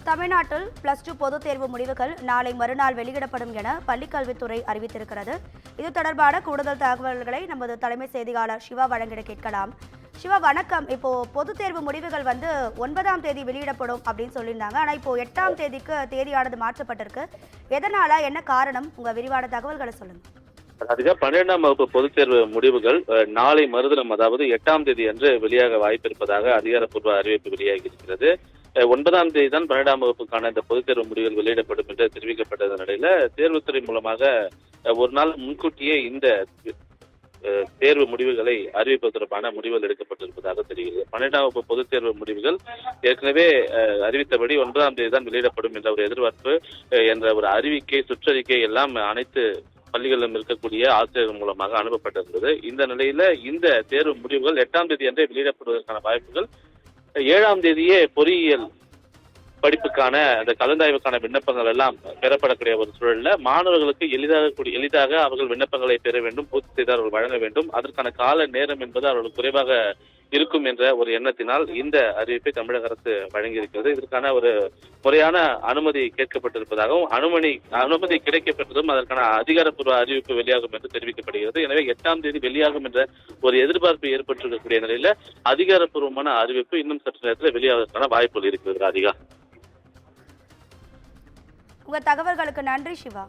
தமிழ்நாட்டில் +2 பொதுத் தேர்வு முடிவுகள் நாளை மறுநாள் வெளியிடப்படும் என பள்ளிக்கல்வித்துறை அறிவித்திருக்கிறது. இது தொடர்பான கூடுதல் தகவல்களை நமது தலைமை செய்தியாளர் சிவா வழங்கிட கேட்கலாம். சிவா வணக்கம். இப்போ பொதுத் தேர்வு முடிவுகள் 9ஆம் தேதி வெளியிடப்படும் அப்படின்னு சொல்லியிருந்தாங்க. ஆனால் இப்போ 8ஆம் தேதிக்கு தேதியானது மாற்றப்பட்டிருக்கு. எதனால, என்ன காரணம்? உங்க விரிவான தகவல்களை சொல்லுங்க. அதுக்காக 12ஆம் வகுப்பு பொதுத் தேர்வு முடிவுகள் நாளை மறுதினம், அதாவது 8ஆம் தேதி அன்று வெளியாக வாய்ப்பிருப்பதாக அதிகாரப்பூர்வ அறிவிப்பு வெளியாகி இருக்கிறது. 9ஆம் தேதி தான் 12ஆம் வகுப்புக்கான இந்த பொதுத் தேர்வு முடிவுகள் வெளியிடப்படும் என்று தெரிவிக்கப்பட்ட நிலையில தேர்வுத்துறை மூலமாக ஒரு நாள் முன்கூட்டியே இந்த தேர்வு முடிவுகளை அறிவிப்பதற்கான முடிவுகள் எடுக்கப்பட்டிருப்பதாக தெரிகிறது. 12ஆம் வகுப்பு பொதுத் தேர்வு முடிவுகள் ஏற்கனவே அறிவித்தபடி 9ஆம் தேதி தான் வெளியிடப்படும் என்ற ஒரு எதிர்பார்ப்பு என்ற ஒரு அறிவிக்கை, சுற்றறிக்கை எல்லாம் அனைத்து பள்ளிகளிலும் இருக்கக்கூடிய ஆசிரியர்கள் மூலமாக அனுப்பப்பட்டிருந்தது. இந்த நிலையில இந்த தேர்வு முடிவுகள் 8ஆம் தேதி அன்றே வெளியிடப்படுவதற்கான வாய்ப்புகள், 7ஆம் தேதியே பொறியியல் படிப்புக்கான அந்த கலந்தாய்வுக்கான விண்ணப்பங்கள் எல்லாம் பெறப்படக்கூடிய ஒரு சூழல்ல மாணவர்களுக்கு எளிதாக அவர்கள் விண்ணப்பங்களை பெற வேண்டும், பூர்த்தி செய்து அவர்கள் வழங்க வேண்டும். அதற்கான கால நேரம் என்பது அவர்களுக்கு குறைவாக இருக்கும் என்ற ஒரு எண்ணத்தினால் இந்த அறிவிப்பை தமிழக அரசு வழங்கியிருக்கிறது. இதற்கான ஒரு முறையான அனுமதி கேட்கப்பட்டிருப்பதாகவும் அனுமதி கிடைக்கப்பட்டதும் அதற்கான அதிகாரப்பூர்வ அறிவிப்பு வெளியாகும் என்று தெரிவிக்கப்படுகிறது. எனவே 8ஆம் தேதி வெளியாகும் என்ற ஒரு எதிர்பார்ப்பு ஏற்பட்டிருக்கக்கூடிய நிலையில அதிகாரப்பூர்வமான அறிவிப்பு இன்னும் சற்று நேரத்தில் வெளியாவதற்கான வாய்ப்புகள் இருக்கிறது. ராதிகா, உங்க தகவல்களுக்கு நன்றி சிவா.